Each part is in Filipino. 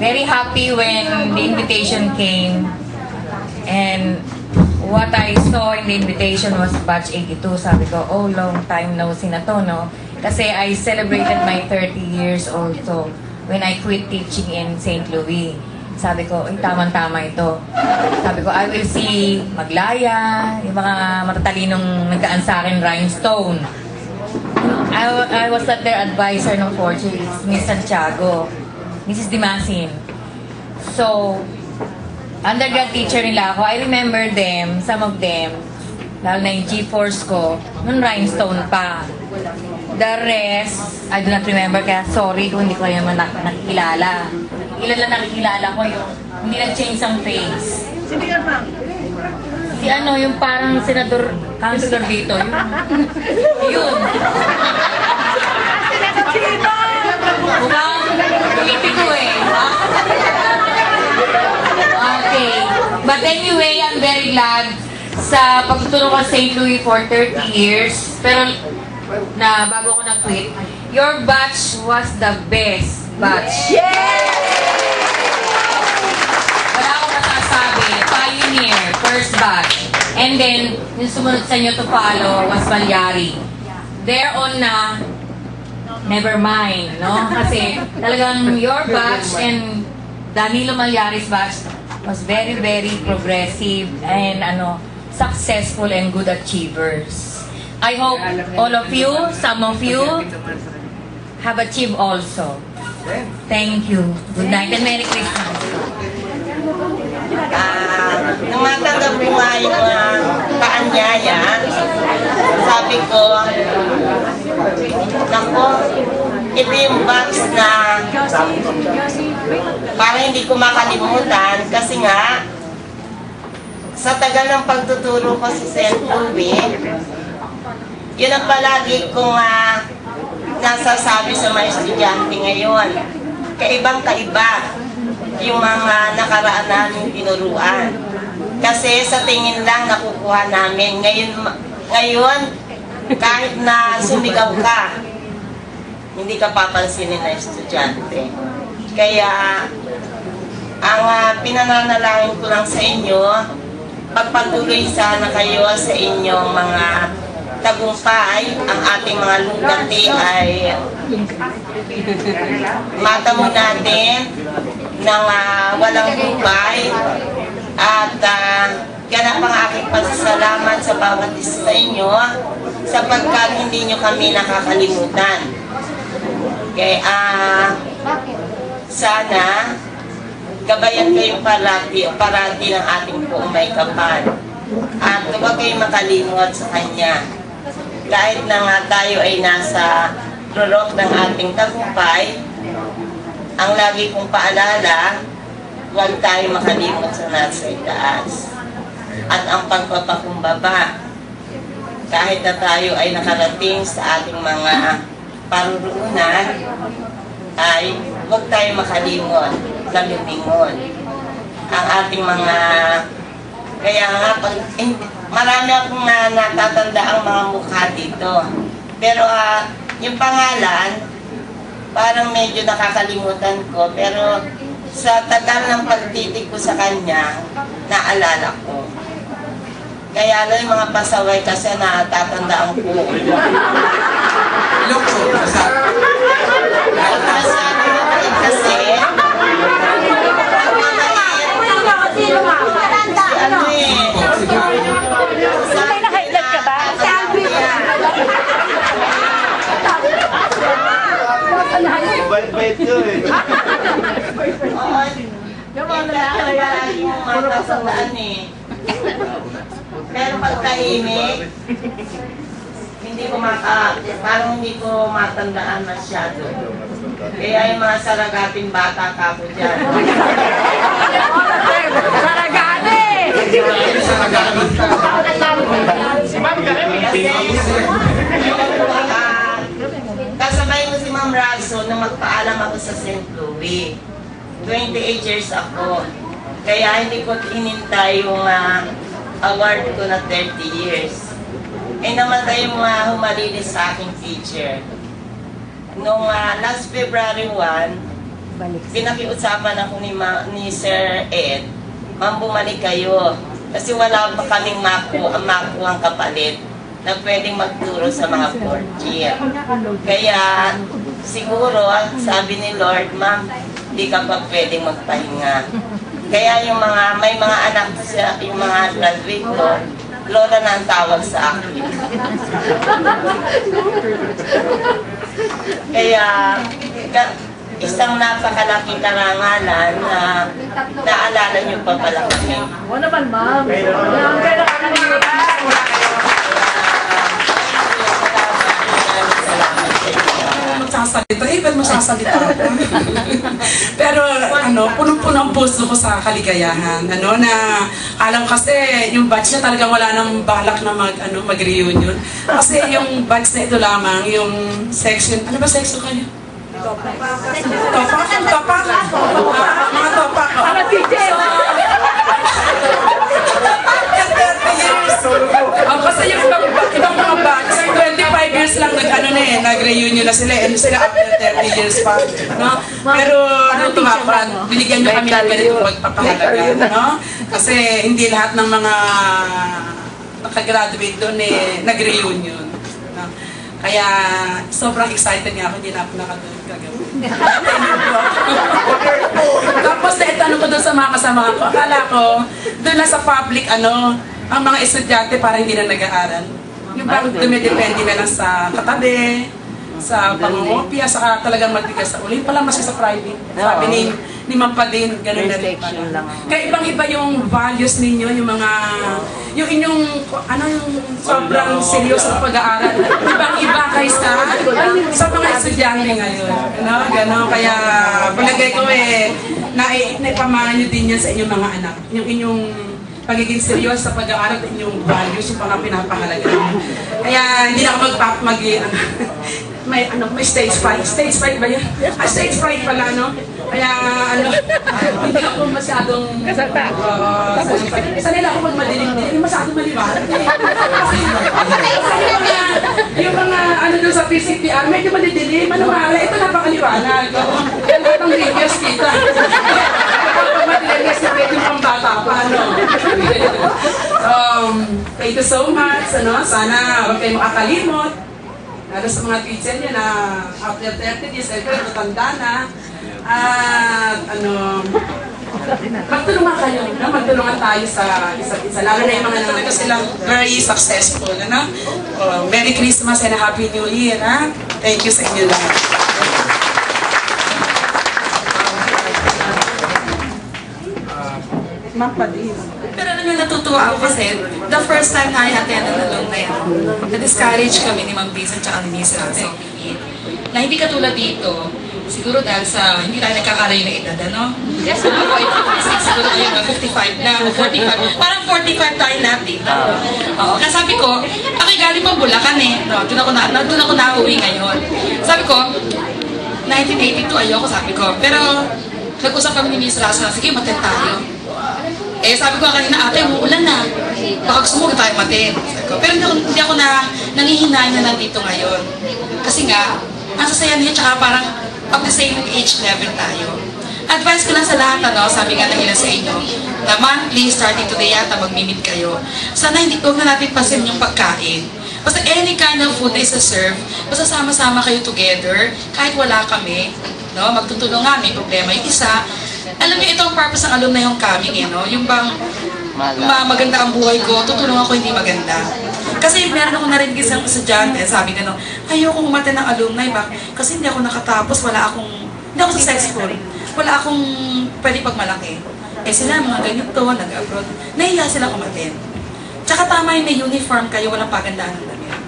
very happy when the invitation came. And what I saw in the invitation was batch 82. Sabi ko, oh, long time no see na to, no? Kasi I celebrated my 30 years also when I quit teaching in St. Louis. Sabi ko, ay, tamang-tama ito. Sabi ko, I will see Maglaya, yung mga matatalinong nagdaan sa akin, Rhinestone. I was at their advisor ng Fortune, Miss Santiago, Mrs. Dimasin. So, undergrad teacher nila ako. I remember them, some of them, lalo na yung G-Force ko, nung Rhinestone pa. The rest, I do not remember, kaya sorry kung hindi ko naman nakikilala. Ilan lang nakikilala ko yung hindi nag-change ang face. Sino yan, ma'am? Si ano, yung parang senador, councilor dito, yun. Yun. Mukhang politiko eh. Okay. But anyway, I'm very glad sa pagtuturo ko sa St. Louis for 30 years. Pero na bago ko na-quit, your batch was the best batch. Wala akong masasabi. Pioneer, first batch. And then, yung sumunod sa inyo to follow was Malyari. There on na, never mind, no? Kasi talagang your batch and Danilo Malyari's batch was very, very progressive and successful and good achievers. I hope all of you, some of you, have achieved also. Thank you. Good night and Merry Christmas. Nung matanggap ko nga yung paanyaya, sabi ko, naku, ito yung box na parang hindi ko makalimutan kasi nga, sa tagal ng pagtuturo ko sa St. Louis, yun ang palagi kong nasasabi sa mga estudyante ngayon. Kaibang-kaiba yung mga nakaraan namin tinuruan. Kasi sa tingin lang nakukuha namin. Ngayon kahit na sumigaw ka, hindi ka papansinin na estudyante. Kaya, ang pinananalangin ko lang sa inyo, pagpatuloy sana kayo sa inyong mga tagumpay, ang ating mga lugati ay matamo natin ng walang hubay at ganap ang aking pasasalamat sa bawat isa sa inyo sapagkat hindi nyo kami nakakalimutan. Kaya sana gabayan kayong parati ng ating buong may kapal at huwag kayong makalimot sa Kanya. Kahit na nga tayo ay nasa rurok ng ating tagumpay, ang lagi kong paalala, huwag tayo makalimot sa nasa itaas. At ang pagpapakumbaba, kahit na tayo ay nakarating sa ating mga paruroonan, ay huwag tayo makalimot sa lumingon. Ang ating mga, kaya nga, marami akong natatanda ang mga mukha dito. Pero yung pangalan, parang medyo nakakalimutan ko. Pero sa tagal ng pagtitig ko sa kanya, naalala ko. Kaya yung mga pasaway kasi natatandaan ko. Ilok ko, kasi, Bait-bait ko eh. Oo. Yung matasandaan eh. Pero pag tahimik, parang hindi ko matandaan masyado. Kaya yung mga saragating bata ka po dyan. Saragane! Kasabay mo si Ma'am Razo nung magpaalam ako sa St. Louis. 28 years ako. Kaya hindi ko inintay yung award ko na 30 years. Eh namatay yung humalilis sa aking teacher. Nung last February 1, pinakiusapan ako ni Sir Ed, ma'am, bumalik kayo. Kasi wala pa kaming makuhang kapalit na pwedeng magturo sa mga fourth year. Kaya siguro, sabi ni Lord, ma'am, di ka pa pwedeng magpahinga. Kaya may mga anak siya, yung mga graduate ko, lola na ang tawag sa akin. Kaya, isang napakalaking karangalan na naalala niyo pa pala kami. Oo naman, ma'am. Ang kailangan magsasalita. Ba't magsasalita ako? Pero, punong-puno ang puso ko sa kaligayahan. Na, alam kasi, yung batch niya talagang wala nang balak na mag-reunion. Kasi yung batch na ito lamang, yung section, ano ba section kayo? Topak? Mga topak. Mga teacher! Kasi yung ibang mga batch, 25 years lang nag-reunion na sila. And sila after 30 years pa. No? Pero, binigyan nyo kami ng ganitong magpapahalaga. No? Kasi hindi lahat ng mga nakagraduate doon nag-reunion. No? Kaya, sobrang excited nga ako, hindi na ako nakatulog kagabi. Tapos, naitanong ko doon sa mga kasama ko. Akala ko, doon na sa public, ang mga estudyante para hindi na nag-aaral. Yung bang dumidepende na lang sa katabi, sa pangungopia, saka talagang magbigas sa ulo. Yung pala mas sa private. Sabi ni Ma'am pa din, gano'n na rin pala. Kaya ibang-iba yung values ninyo, yung inyong, yung sobrang seryoso sa pag-aaral. Ibang-iba kaysa sa mga estudyante ngayon. Gano'n. Kaya, palagay ko naipamana nyo din yan sa inyong mga anak. Yung inyong pagiging seryoso sa pag-aaral at inyong values, yung mga pinapahalaga. Kaya hindi na ako may stage fright. Stage fright ba yan? Stage fright pala, no? Kaya, hindi ako masyadong... sanay lang ako magmadilim-dilim. Yung masyadong maliwanag. Yung mga, doon sa PCPR, medyo madidilim. Ito napakaliwanag. Yan lahat ng reviews kita. Kapag madilim kasi pwede yung pambata pa, thank you so much. Sana huwag kayo makakalimot. Lalo sa mga teacher niya na after 30 years, matanda na. At magtulungan kayo, magtulungan tayo sa isa't isa. Lalo na yung mga talaga silang very successful. Merry Christmas and a Happy New Year. Thank you sa inyo lahat. Pero alam niyo, natutuwa ako kasi the first time na i-attend ang alumni, na-discourage kami ni Ma'am Biz at saka ni Miss Raso na hindi katulad dito, siguro dahil sa hindi tayo nagkakalayo na edad, Yes, ako ay 56, siguro kayo 55 na, 45. Parang 45 tayo lahat dito. Oo, kaya sabi ko, ako'y galing pang Bulacan doon ako nauwi ngayon. Sabi ko, 1982 ayoko, sabi ko. Pero nag-usap kami ni Miss Raso na, sige, matin tayo. Sabi ko kanina, ate, umuulan na. Baka gusto mo tayo matin. Pero hindi ako nangihinay na nandito ngayon. Kasi nga, ang sasaya niya, tsaka parang of the same age level tayo. Advice ko lang sa lahat, sabi nga ng ilan sa inyo, na monthly, starting today yata, mag-meet kayo. Sana huwag na natin pasin yung pagkain. Basta any kind of food is served, basta sama-sama kayo together, kahit wala kami, magtutulong nga, may problema yung isa. Alam niyo, ito ang purpose ng alumni homecoming, yung bang maganda ang buhay ko, tutulong ako hindi maganda. Kasi meron ako narinig isang estudyante, sabi gano'n, ayoko umaten ng alumni, kasi hindi ako nakatapos, hindi ako successful, wala akong pwede pagmalaki. Sila mga ganito, nag-abroad, nahiya silang umaten. Tsaka tama yung may uniform kayo, walang pagandaan ng damit.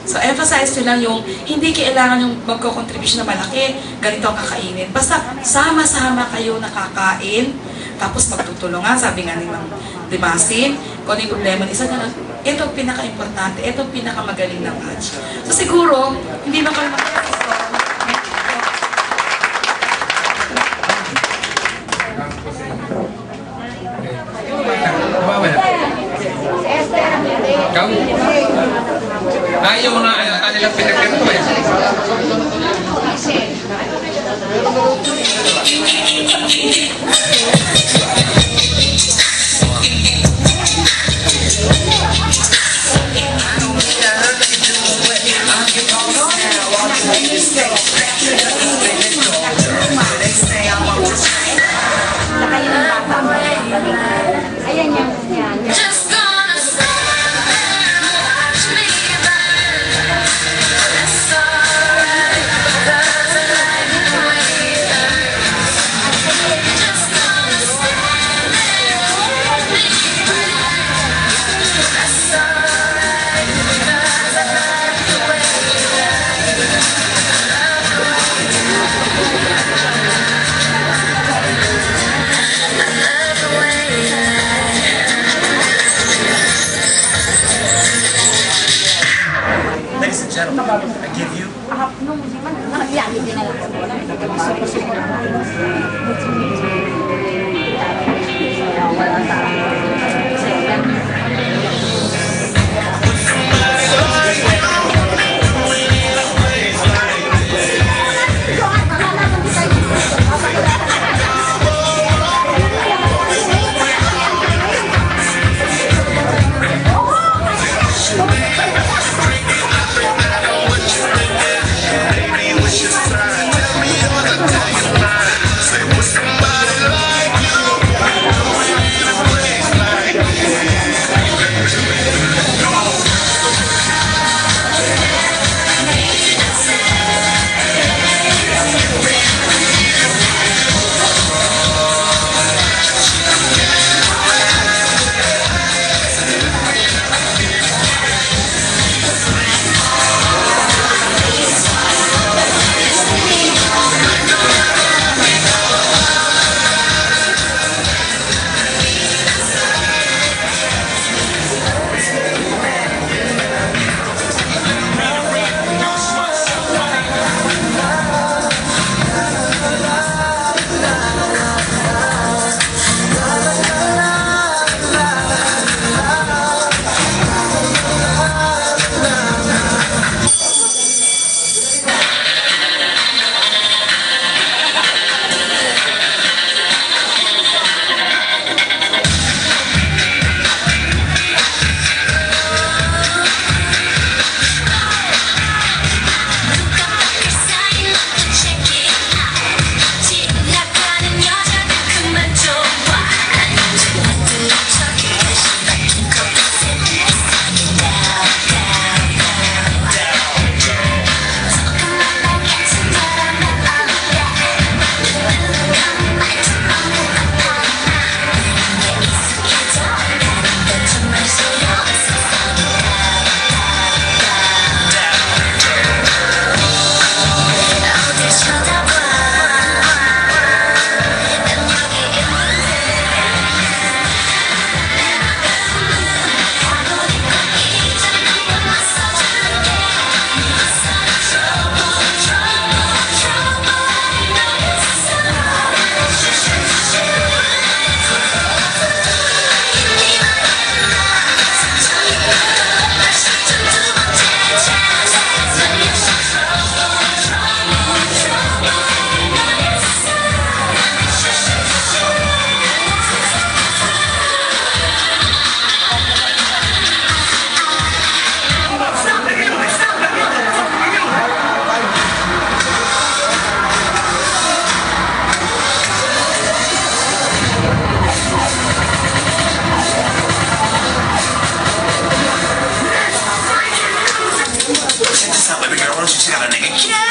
So, emphasize nyo lang yung hindi kailangan yung magko-contribution na malaki, ganito ang kakainin. Basta, sama-sama kayo nakakain, tapos magtutulungan, sabi nga ni Mang Dimasin, kung ano yung problema ng isa, ito ang pinaka-importante, ito ang pinaka-magaling ng batch. So, siguro, hindi na kayo yung mga kanilang pinagkanto Check this out, baby girl. Why don't you check out a nigga?